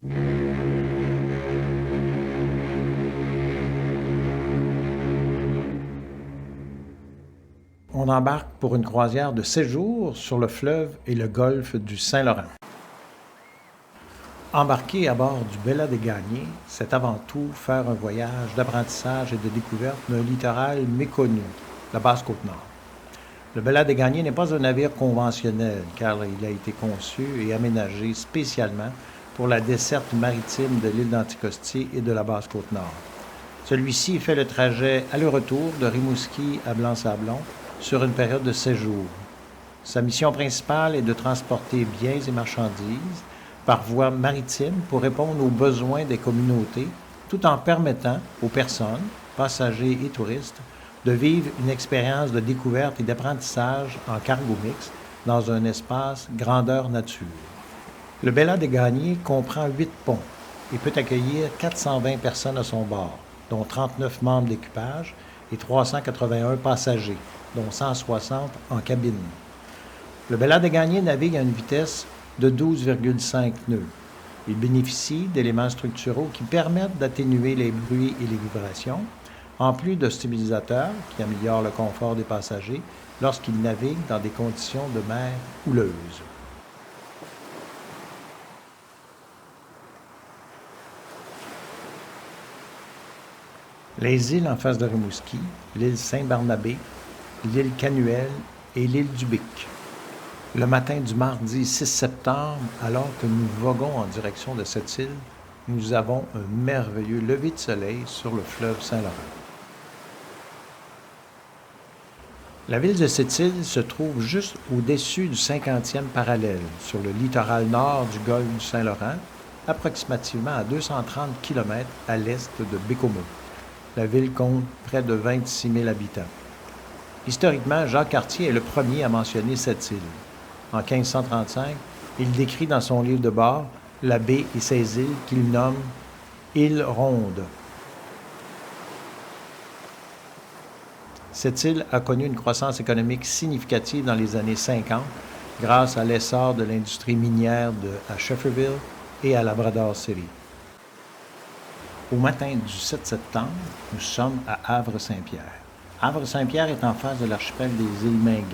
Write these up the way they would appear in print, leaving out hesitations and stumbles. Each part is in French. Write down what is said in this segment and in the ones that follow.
On embarque pour une croisière de 7 jours sur le fleuve et le golfe du Saint-Laurent. Embarquer à bord du Bella des Gagnés, c'est avant tout faire un voyage d'apprentissage et de découverte d'un littoral méconnu, la Basse-Côte-Nord. Le Bella des Gagnés n'est pas un navire conventionnel car il a été conçu et aménagé spécialement pour la desserte maritime de l'île d'Anticosti et de la Basse-Côte-Nord. Celui-ci fait le trajet aller-retour de Rimouski à Blanc-Sablon sur une période de 7 jours. Sa mission principale est de transporter biens et marchandises par voie maritime pour répondre aux besoins des communautés, tout en permettant aux personnes, passagers et touristes, de vivre une expérience de découverte et d'apprentissage en cargo mix dans un espace grandeur nature. Le Bella des Gagnés comprend 8 ponts et peut accueillir 420 personnes à son bord, dont 39 membres d'équipage et 381 passagers, dont 160 en cabine. Le Bella des Gagnés navigue à une vitesse de 12,5 nœuds. Il bénéficie d'éléments structuraux qui permettent d'atténuer les bruits et les vibrations, en plus de stabilisateurs qui améliorent le confort des passagers lorsqu'ils naviguent dans des conditions de mer houleuses. Les îles en face de Rimouski, l'île Saint-Barnabé, l'île Canuel et l'île du Bic. Le matin du mardi 6 septembre, alors que nous voguons en direction de cette île, nous avons un merveilleux lever de soleil sur le fleuve Saint-Laurent. La ville de cette île se trouve juste au-dessus du 50e parallèle, sur le littoral nord du golfe du Saint-Laurent, approximativement à 230 km à l'est de Bécomo. La ville compte près de 26 000 habitants. Historiquement, Jacques Cartier est le premier à mentionner cette île. En 1535, il décrit dans son livre de bord la baie et ses îles qu'il nomme « îles rondes ». Cette île a connu une croissance économique significative dans les années 50 grâce à l'essor de l'industrie minière à Shefferville et à Labrador City. Au matin du 7 septembre, nous sommes à Havre-Saint-Pierre. Havre-Saint-Pierre est en face de l'archipel des îles Mingan.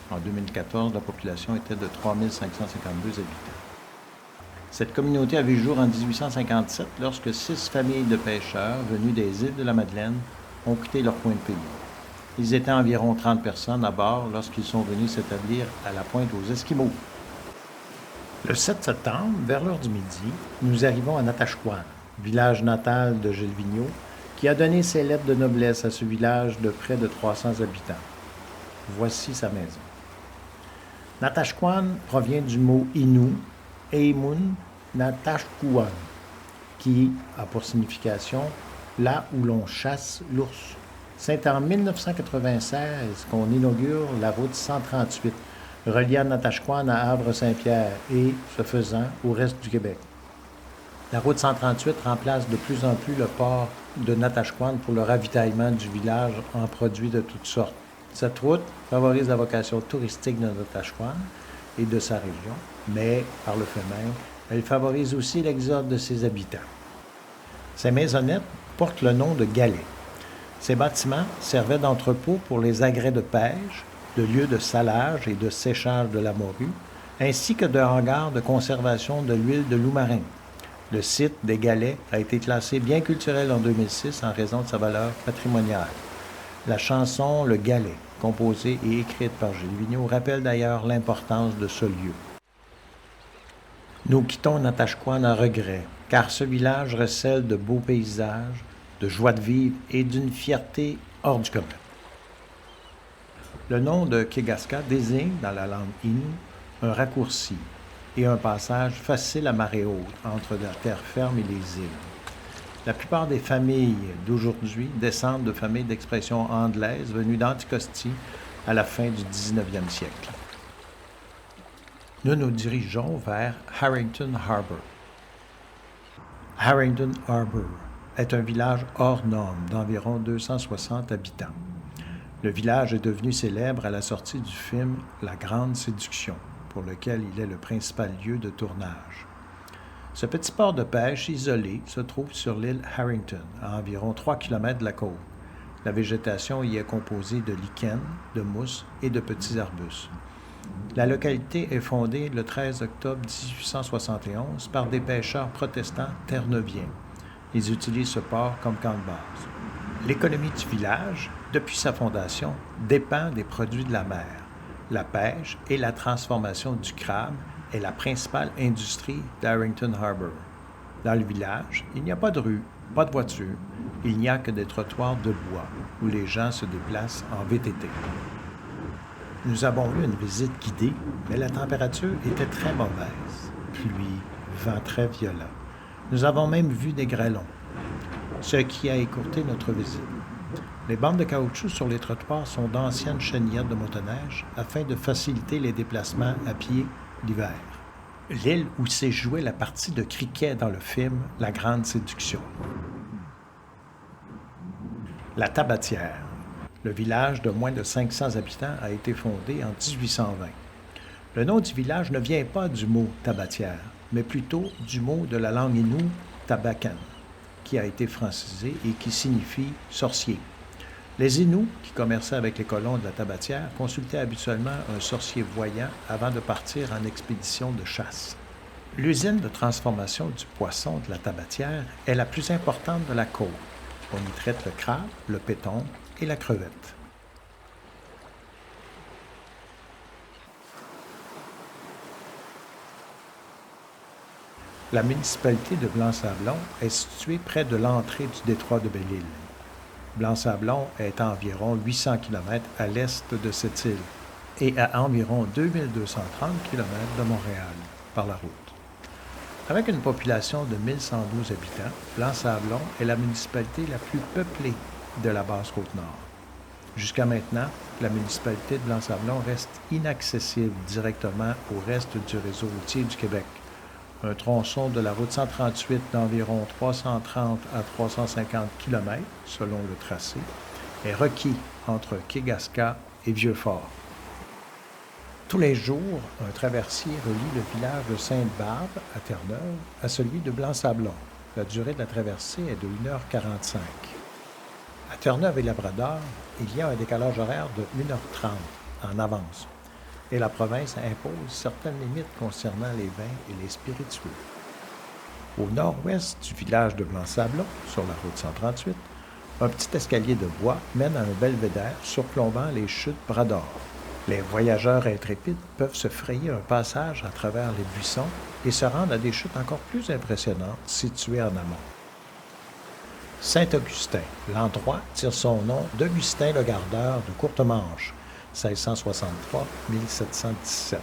En 2014, la population était de 3 552 habitants. Cette communauté a vu jour en 1857 lorsque 6 familles de pêcheurs venus des îles de la Madeleine ont quitté leur coin de pays. Ils étaient environ 30 personnes à bord lorsqu'ils sont venus s'établir à la pointe aux Esquimaux. Le 7 septembre, vers l'heure du midi, nous arrivons à Natashquan, village natal de Gilles Vigneault, qui a donné ses lettres de noblesse à ce village de près de 300 habitants. Voici sa maison. Natashquan provient du mot Innu, Eimun Natashquan, qui a pour signification « là où l'on chasse l'ours ». C'est en 1996 qu'on inaugure la route 138, reliant Natashquan à Havre-Saint-Pierre et, ce faisant, au reste du Québec. La route 138 remplace de plus en plus le port de Natashquan pour le ravitaillement du village en produits de toutes sortes. Cette route favorise la vocation touristique de Natashquan et de sa région, mais, par le fait même, elle favorise aussi l'exode de ses habitants. Ces maisonnettes portent le nom de galets. Ces bâtiments servaient d'entrepôt pour les agrès de pêche, de lieux de salage et de séchage de la morue, ainsi que de hangars de conservation de l'huile de loup-marin. Le site des Galets a été classé bien culturel en 2006 en raison de sa valeur patrimoniale. La chanson « Le Galet », composée et écrite par Gilles Vigneault, rappelle d'ailleurs l'importance de ce lieu. Nous quittons Natashquan à regret, car ce village recèle de beaux paysages, de joie de vivre et d'une fierté hors du commun. Le nom de Kegaska désigne, dans la langue Innu, un raccourci et un passage facile à marée haute entre la terre ferme et les îles. La plupart des familles d'aujourd'hui descendent de familles d'expression anglaise venues d'Anticosti à la fin du 19e siècle. Nous nous dirigeons vers Harrington Harbour. Harrington Harbour est un village hors norme d'environ 260 habitants. Le village est devenu célèbre à la sortie du film La Grande Séduction, pour lequel il est le principal lieu de tournage. Ce petit port de pêche isolé se trouve sur l'île Harrington, à environ 3 km de la côte. La végétation y est composée de lichens, de mousses et de petits arbustes. La localité est fondée le 13 octobre 1871 par des pêcheurs protestants terre-neuviens. Ils utilisent ce port comme camp de base. L'économie du village, depuis sa fondation, dépend des produits de la mer. La pêche et la transformation du crabe est la principale industrie d'Harrington Harbour. Dans le village, il n'y a pas de rue, pas de voiture. Il n'y a que des trottoirs de bois où les gens se déplacent en VTT. Nous avons eu une visite guidée, mais la température était très mauvaise. Pluie, vent très violent. Nous avons même vu des grêlons, ce qui a écourté notre visite. Les bandes de caoutchouc sur les trottoirs sont d'anciennes chenillettes de motoneige afin de faciliter les déplacements à pied l'hiver. L'île où s'est jouée la partie de cricket dans le film La Grande Séduction. La Tabatière. Le village de moins de 500 habitants a été fondé en 1820. Le nom du village ne vient pas du mot tabatière, mais plutôt du mot de la langue inoue tabakan, qui a été francisé et qui signifie sorcier. Les Inuits, qui commerçaient avec les colons de la tabatière, consultaient habituellement un sorcier voyant avant de partir en expédition de chasse. L'usine de transformation du poisson de la tabatière est la plus importante de la côte. On y traite le crabe, le péton et la crevette. La municipalité de Blanc-Sablon est située près de l'entrée du détroit de Belle-Île. Blanc-Sablon est à environ 800 km à l'est de cette île et à environ 2230 km de Montréal par la route. Avec une population de 1112 habitants, Blanc-Sablon est la municipalité la plus peuplée de la Basse-Côte-Nord. Jusqu'à maintenant, la municipalité de Blanc-Sablon reste inaccessible directement au reste du réseau routier du Québec. Un tronçon de la route 138 d'environ 330 à 350 km, selon le tracé, est requis entre Kegaska et Vieux-Fort. Tous les jours, un traversier relie le village de Sainte-Barbe, à Terre-Neuve, à celui de Blanc-Sablon. La durée de la traversée est de 1h45. À Terre-Neuve et Labrador, il y a un décalage horaire de 1h30 en avance, et la province impose certaines limites concernant les vins et les spiritueux. Au nord-ouest du village de Blanc-Sablon, sur la route 138, un petit escalier de bois mène à un belvédère surplombant les chutes Bras-d'Or. Les voyageurs intrépides peuvent se frayer un passage à travers les buissons et se rendre à des chutes encore plus impressionnantes situées en amont. Saint-Augustin. L'endroit tire son nom d'Augustin le Gardeur de Courtemanche, 1663-1717.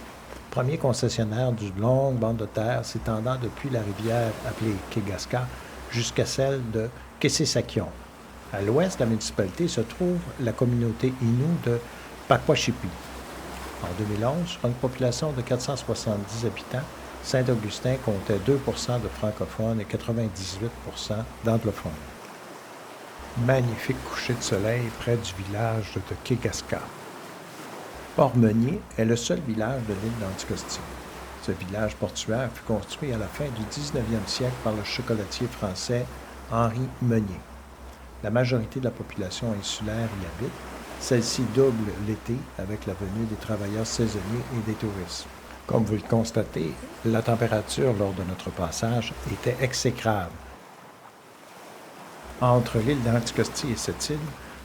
Premier concessionnaire d'une longue bande de terre s'étendant depuis la rivière appelée Kegaska jusqu'à celle de Kessé-Sakion. À l'ouest de la municipalité se trouve la communauté Innu de Pakwashipi. En 2011, sur une population de 470 habitants, Saint-Augustin comptait 2 de francophones et 98 d'anglophones. Magnifique coucher de soleil près du village de Kegaska. Port-Meunier est le seul village de l'île d'Anticosti. Ce village portuaire fut construit à la fin du 19e siècle par le chocolatier français Henri Meunier. La majorité de la population insulaire y habite. Celle-ci double l'été avec la venue des travailleurs saisonniers et des touristes. Comme vous le constatez, la température lors de notre passage était exécrable. Entre l'île d'Anticosti et cette île,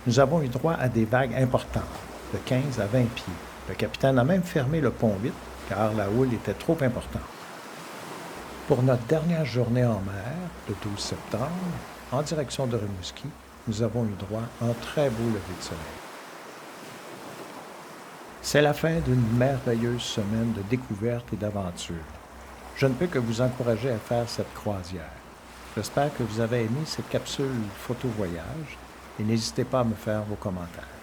nous avons eu droit à des vagues importantes, de 15 à 20 pieds. Le capitaine a même fermé le pont 8, car la houle était trop importante. Pour notre dernière journée en mer, le 12 septembre, en direction de Rimouski, nous avons eu droit à un très beau lever de soleil. C'est la fin d'une merveilleuse semaine de découverte et d'aventure. Je ne peux que vous encourager à faire cette croisière. J'espère que vous avez aimé cette capsule photo-voyage et n'hésitez pas à me faire vos commentaires.